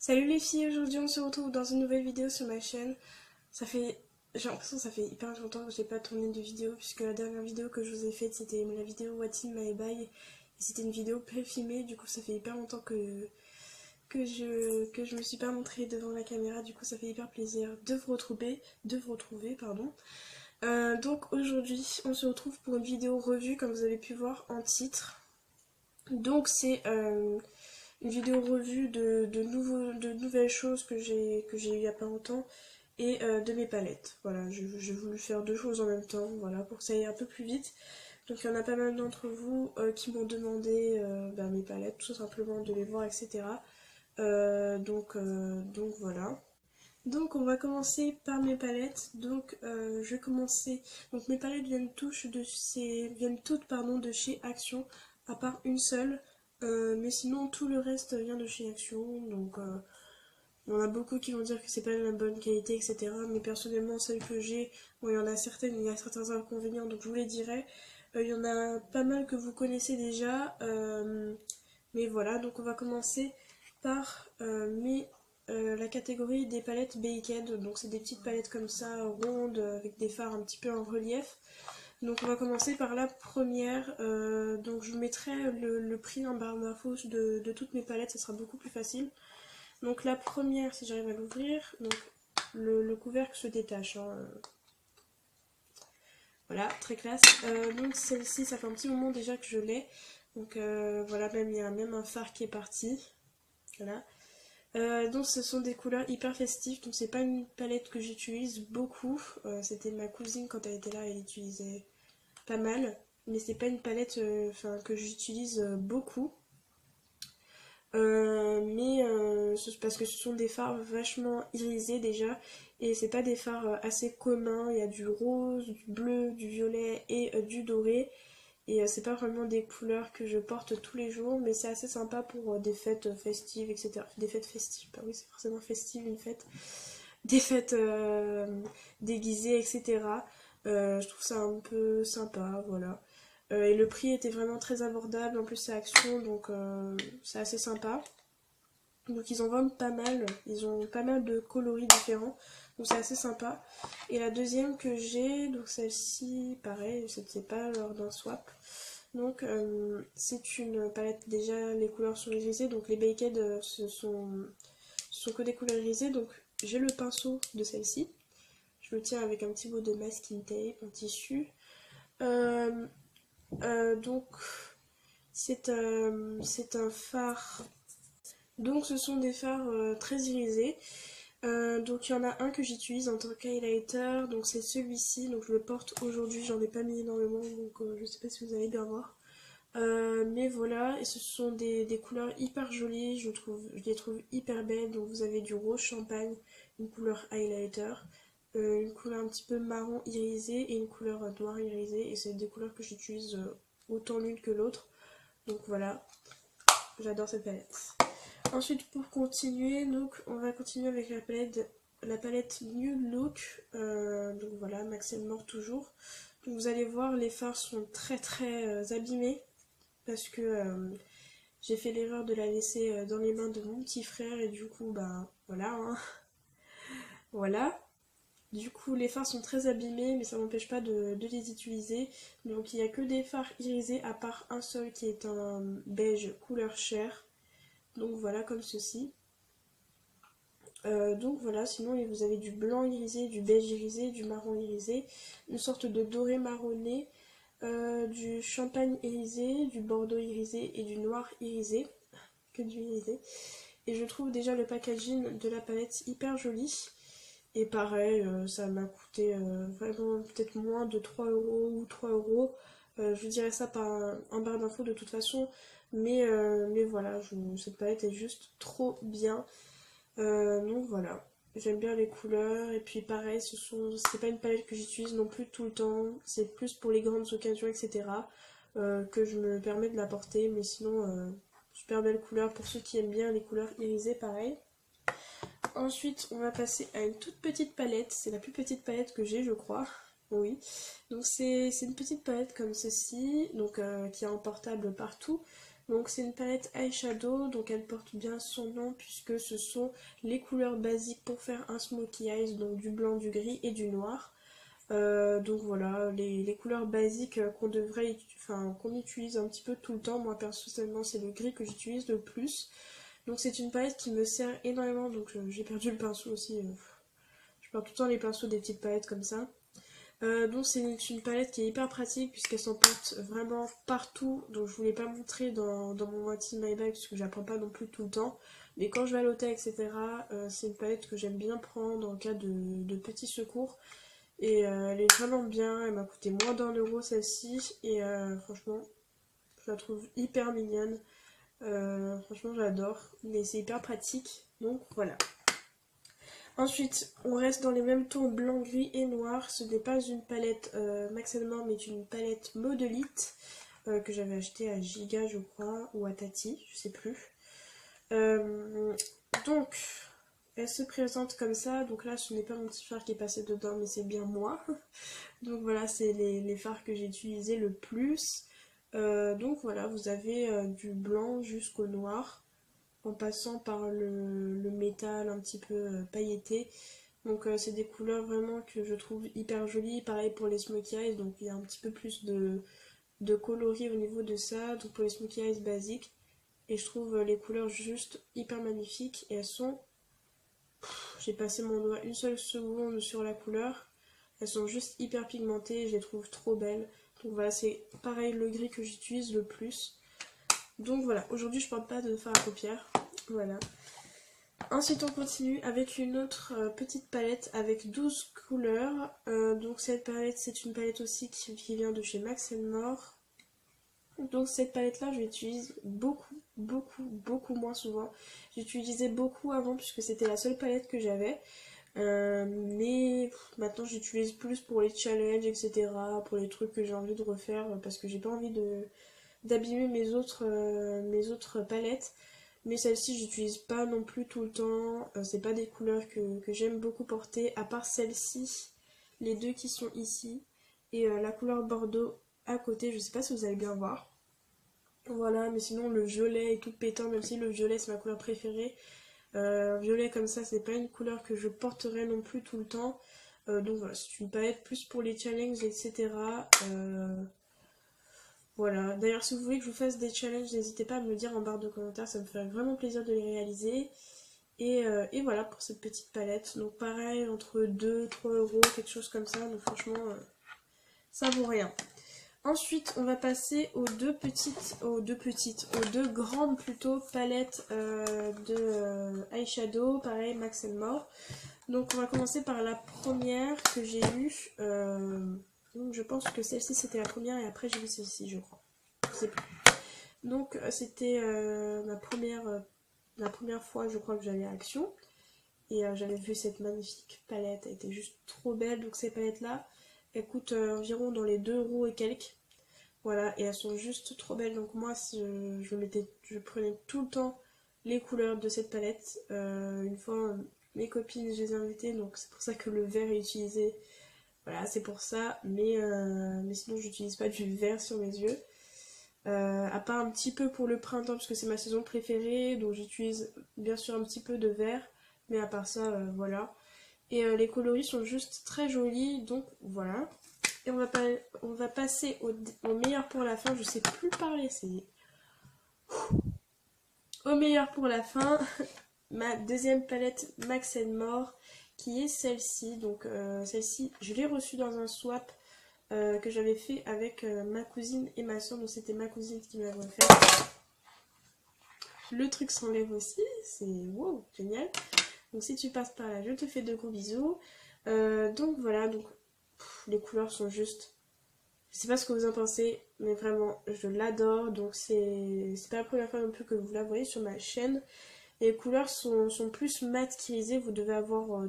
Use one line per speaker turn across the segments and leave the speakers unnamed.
Salut les filles, aujourd'hui on se retrouve dans une nouvelle vidéo sur ma chaîne. J'ai l'impression que ça fait hyper longtemps que j'ai pas tourné de vidéo puisque la dernière vidéo que je vous ai faite c'était la vidéo What's in my bag et c'était une vidéo pré-filmée, du coup ça fait hyper longtemps que je me suis pas montrée devant la caméra, du coup ça fait hyper plaisir de vous retrouver, pardon. Donc aujourd'hui on se retrouve pour une vidéo revue comme vous avez pu voir en titre. Donc c'est une vidéo revue de nouvelles choses que j'ai eues il y a pas longtemps et de mes palettes. Voilà, j'ai voulu faire deux choses en même temps, voilà, pour que ça aille un peu plus vite. Donc il y en a pas mal d'entre vous qui m'ont demandé mes palettes, tout simplement de les voir, etc. Donc voilà. Donc on va commencer par mes palettes. Donc je vais commencer. Donc mes palettes viennent toutes de chez Action, à part une seule. Mais sinon tout le reste vient de chez Action. Donc il y en a beaucoup qui vont dire que c'est pas de la bonne qualité, etc. Mais personnellement celles que j'ai, bon il y en a certaines, il y a certains inconvénients, donc je vous les dirai. Il y en a pas mal que vous connaissez déjà. Mais voilà, donc on va commencer par la catégorie des palettes Baked. Donc c'est des petites palettes comme ça, rondes, avec des fards un petit peu en relief. Donc on va commencer par la première. Donc je vous mettrai le prix en barre d'infos de toutes mes palettes, ça sera beaucoup plus facile. Donc la première, si j'arrive à l'ouvrir, donc le couvercle se détache, hein. Voilà, très classe. Donc celle-ci, ça fait un petit moment déjà que je l'ai. Donc voilà, même il y a même un phare qui est parti. Voilà. Donc ce sont des couleurs hyper festives, donc c'est pas une palette que j'utilise beaucoup. C'était ma cousine quand elle était là, elle utilisait pas mal. Mais c'est pas une palette que j'utilise beaucoup. Parce que ce sont des fards vachement irisés déjà. Et c'est pas des fards assez communs. Il y a du rose, du bleu, du violet et du doré. Et c'est pas vraiment des couleurs que je porte tous les jours, mais c'est assez sympa pour des fêtes festives, etc. Des fêtes festives, bah oui, c'est forcément festive une fête. Des fêtes déguisées, etc. Je trouve ça un peu sympa, voilà. Et le prix était vraiment très abordable, en plus c'est Action, donc c'est assez sympa. Donc ils en vendent pas mal, ils ont pas mal de coloris différents, donc c'est assez sympa. Et la deuxième que j'ai, donc celle-ci, pareil, c'était pas lors d'un swap. Donc c'est une palette, déjà les couleurs sont irisées, donc les Baked ce sont que des couleurs irisées, donc j'ai le pinceau de celle-ci. Je le tiens avec un petit bout de masking tape en tissu. Euh, donc c'est un fard. Donc ce sont des fards très irisés. Donc il y en a un que j'utilise en tant qu'highlighter, donc c'est celui-ci, donc je le porte aujourd'hui, j'en ai pas mis énormément, donc je sais pas si vous allez bien voir. Mais voilà, et ce sont des couleurs hyper jolies, je les trouve hyper belles. Donc vous avez du rose champagne, une couleur highlighter, une couleur un petit peu marron irisé et une couleur noire irisée, et c'est des couleurs que j'utilise autant l'une que l'autre. Donc voilà, j'adore cette palette. Ensuite, pour continuer, donc on va continuer avec la palette New Look. Donc voilà, Maxime Mort toujours. Donc vous allez voir, les fards sont très très abîmés parce que j'ai fait l'erreur de la laisser dans les mains de mon petit frère et du coup, bah voilà, hein. Voilà. Du coup, les fards sont très abîmés, mais ça m'empêche pas de les utiliser. Donc il n'y a que des fards irisés, à part un seul qui est un beige couleur chair. Donc voilà, comme ceci. Donc voilà, sinon vous avez du blanc irisé, du beige irisé, du marron irisé, une sorte de doré marronné, du champagne irisé, du bordeaux irisé et du noir irisé, que du irisé. Et je trouve déjà le packaging de la palette hyper joli. Et pareil, ça m'a coûté vraiment peut-être moins de 3 € ou 3 €. Je vous dirai ça par en barre d'infos de toute façon. Mais voilà, cette palette est juste trop bien. Donc voilà, j'aime bien les couleurs. Et puis pareil, c'est pas une palette que j'utilise non plus tout le temps. C'est plus pour les grandes occasions, etc. Que je me permets de la porter. Mais sinon, super belle couleur pour ceux qui aiment bien les couleurs irisées, pareil. Ensuite, on va passer à une toute petite palette. C'est la plus petite palette que j'ai, je crois. Oui. Donc c'est une petite palette comme ceci, donc qui est en portable partout. Donc c'est une palette eyeshadow, donc elle porte bien son nom puisque ce sont les couleurs basiques pour faire un smokey eyes, donc du blanc, du gris et du noir. Donc voilà, les couleurs basiques qu'on utilise un petit peu tout le temps. Moi personnellement c'est le gris que j'utilise le plus. Donc c'est une palette qui me sert énormément, donc j'ai perdu le pinceau aussi. Je perds tout le temps les pinceaux des petites palettes comme ça. Donc c'est une palette qui est hyper pratique puisqu'elle s'en porte vraiment partout. Donc je voulais pas montrer dans mon What's in my bag parce que j'apprends pas non plus tout le temps. Mais quand je vais à l'hôtel, etc., c'est une palette que j'aime bien prendre en cas de petits secours. Et elle est vraiment bien, elle m'a coûté moins d'1 € celle-ci. Et franchement, je la trouve hyper mignonne. Franchement j'adore, mais c'est hyper pratique. Donc voilà. Ensuite, on reste dans les mêmes tons blanc, gris et noir. Ce n'est pas une palette Max Mort, mais une palette Modelite que j'avais achetée à Giga, je crois, ou à Tati, je sais plus. Donc, elle se présente comme ça. Donc là, ce n'est pas mon petit fard qui est passé dedans, mais c'est bien moi. Donc voilà, c'est les fards que j'ai utilisés le plus. Donc voilà, vous avez du blanc jusqu'au noir en passant par le métal un petit peu pailleté. Donc c'est des couleurs vraiment que je trouve hyper jolies. Pareil pour les smokey eyes, donc il y a un petit peu plus de coloris au niveau de ça. Donc pour les smokey eyes basiques. Et je trouve les couleurs juste hyper magnifiques. Et elles sont... J'ai passé mon doigt une seule seconde sur la couleur. Elles sont juste hyper pigmentées, je les trouve trop belles. Donc voilà, c'est pareil le gris que j'utilise le plus. Donc voilà, aujourd'hui je porte pas de fard à paupières. Voilà. Ensuite on continue avec une autre petite palette avec 12 couleurs. Donc cette palette, c'est une palette aussi qui vient de chez Max Mort. Donc cette palette là je l'utilise beaucoup moins souvent. J'utilisais beaucoup avant puisque c'était la seule palette que j'avais. Mais maintenant j'utilise plus pour les challenges, etc. Pour les trucs que j'ai envie de refaire parce que j'ai pas envie d'abîmer mes autres palettes. Mais celle-ci j'utilise pas non plus tout le temps. C'est pas des couleurs que j'aime beaucoup porter, à part celle-ci, les deux qui sont ici, et la couleur bordeaux à côté, je sais pas si vous allez bien voir. Voilà, mais sinon le violet est tout pétant, même si le violet c'est ma couleur préférée. Violet comme ça, c'est pas une couleur que je porterai non plus tout le temps. Donc voilà, c'est une palette plus pour les challenges, etc. Voilà, d'ailleurs si vous voulez que je vous fasse des challenges, n'hésitez pas à me le dire en barre de commentaires, ça me ferait vraiment plaisir de les réaliser. Et voilà pour cette petite palette. Donc pareil, entre 2-3 €, quelque chose comme ça. Donc franchement, ça vaut rien. Ensuite, on va passer aux deux grandes plutôt palettes de eyeshadow, pareil Max Mort. Donc on va commencer par la première que j'ai eue. Donc je pense que celle-ci c'était la première et après j'ai vu celle-ci, je crois. Je sais plus. Donc c'était la première fois je crois que j'allais à Action. Et j'avais vu cette magnifique palette, elle était juste trop belle. Donc ces palettes là, elles coûtent environ dans les 2 € et quelques. Voilà, et elles sont juste trop belles. Donc moi, je prenais tout le temps les couleurs de cette palette. Une fois, mes copines, je les ai invitées, donc c'est pour ça que le vert est utilisé. Voilà, c'est pour ça. Mais sinon, j'utilise pas du vert sur mes yeux. À part un petit peu pour le printemps, parce que c'est ma saison préférée. Donc j'utilise bien sûr un petit peu de vert. Mais à part ça, voilà. Et les coloris sont juste très jolis. Donc voilà. Et on va passer au meilleur pour la fin. Je sais plus parler, c'est... Au meilleur pour la fin, ma deuxième palette Max Mort, qui est celle-ci. Donc celle-ci, je l'ai reçue dans un swap que j'avais fait avec ma cousine et ma soeur. Donc c'était ma cousine qui m'avait fait. Le truc s'enlève aussi, c'est wow, génial. Donc si tu passes par là, je te fais de gros bisous. Donc voilà, donc les couleurs sont juste... Je sais pas ce que vous en pensez, mais vraiment, je l'adore. Donc c'est pas la première fois non plus que vous la voyez sur ma chaîne. Les couleurs sont plus mat qu'irisées. Vous devez avoir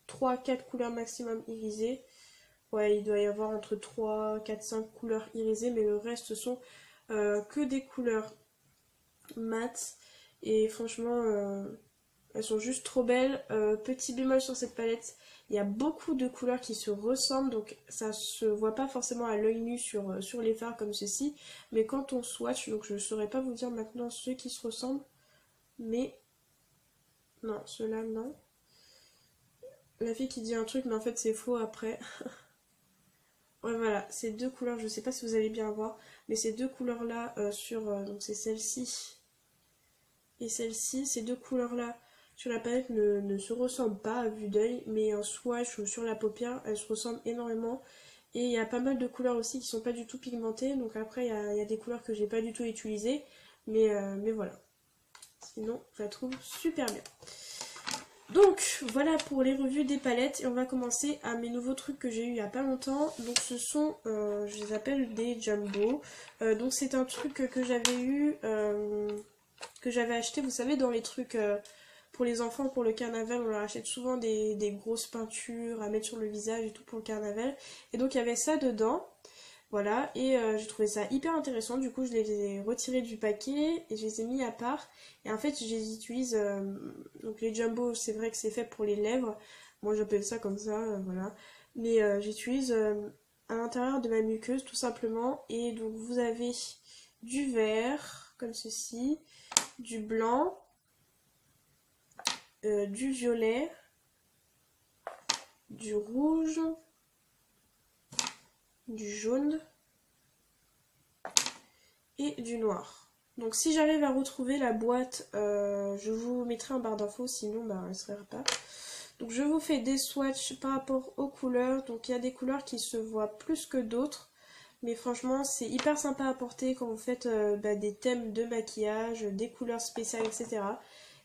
3-4 couleurs maximum irisées. Ouais, il doit y avoir entre 3, 4, 5 couleurs irisées, mais le reste ce sont que des couleurs mat. Et franchement, Elles sont juste trop belles. Petit bémol sur cette palette, il y a beaucoup de couleurs qui se ressemblent, donc ça se voit pas forcément à l'œil nu sur les fards comme ceci. Mais quand on swatch, donc je ne saurais pas vous dire maintenant ceux qui se ressemblent, mais non, ceux-là non. La fille qui dit un truc, mais en fait c'est faux après. Ouais, voilà, ces deux couleurs, je sais pas si vous allez bien voir, mais ces deux couleurs-là donc c'est celle-ci et celle-ci, ces deux couleurs-là sur la palette ne se ressemblent pas à vue d'œil, mais en swatch ou sur la paupière, elles se ressemblent énormément. Et il y a pas mal de couleurs aussi qui sont pas du tout pigmentées, donc après il y a des couleurs que j'ai pas du tout utilisées, mais voilà. Sinon, je la trouve super bien. Donc voilà pour les revues des palettes et on va commencer à mes nouveaux trucs que j'ai eu il y a pas longtemps. Donc ce sont, je les appelle des jumbo. Donc c'est un truc que j'avais eu, que j'avais acheté, vous savez, dans les trucs pour les enfants, pour le carnaval, on leur achète souvent des grosses peintures à mettre sur le visage et tout pour le carnaval. Et donc il y avait ça dedans. Voilà, et j'ai trouvé ça hyper intéressant, du coup je les ai retirés du paquet et je les ai mis à part. Et en fait je les utilise, donc les jumbo c'est vrai que c'est fait pour les lèvres, moi j'appelle ça comme ça, voilà. Mais j'utilise à l'intérieur de ma muqueuse tout simplement. Et donc vous avez du vert, comme ceci, du blanc, du violet, du rouge, du jaune et du noir. Donc si j'arrive à retrouver la boîte, je vous mettrai en barre d'infos, sinon bah, elle ne sera pas. Donc je vous fais des swatchs par rapport aux couleurs. Donc il y a des couleurs qui se voient plus que d'autres. Mais franchement c'est hyper sympa à porter quand vous faites des thèmes de maquillage, des couleurs spéciales, etc.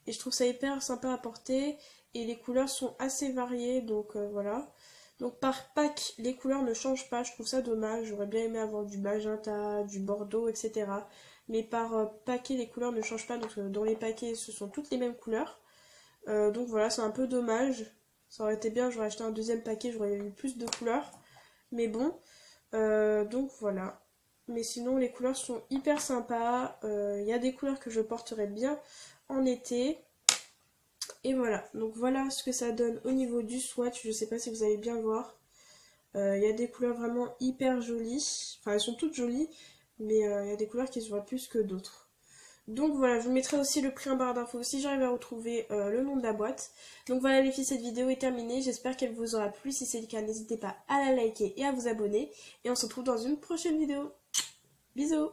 Et je trouve ça hyper sympa à porter. Et les couleurs sont assez variées, donc voilà. Donc par pack, les couleurs ne changent pas, je trouve ça dommage. J'aurais bien aimé avoir du magenta, du bordeaux, etc. Mais par paquet, les couleurs ne changent pas. Donc dans les paquets, ce sont toutes les mêmes couleurs. Donc voilà, c'est un peu dommage. Ça aurait été bien, j'aurais acheté un deuxième paquet, j'aurais eu plus de couleurs. Mais bon, donc voilà. Mais sinon, les couleurs sont hyper sympas. Il y a des couleurs que je porterai bien en été. Et voilà, donc voilà ce que ça donne au niveau du swatch. Je sais pas si vous allez bien voir. Il y a des couleurs vraiment hyper jolies. Enfin, elles sont toutes jolies, mais il y a des couleurs qui se voient plus que d'autres. Donc voilà, je vous mettrai aussi le prix en barre d'infos si j'arrive à retrouver le nom de la boîte. Donc voilà les filles, cette vidéo est terminée. J'espère qu'elle vous aura plu. Si c'est le cas, n'hésitez pas à la liker et à vous abonner. Et on se retrouve dans une prochaine vidéo. Bisous!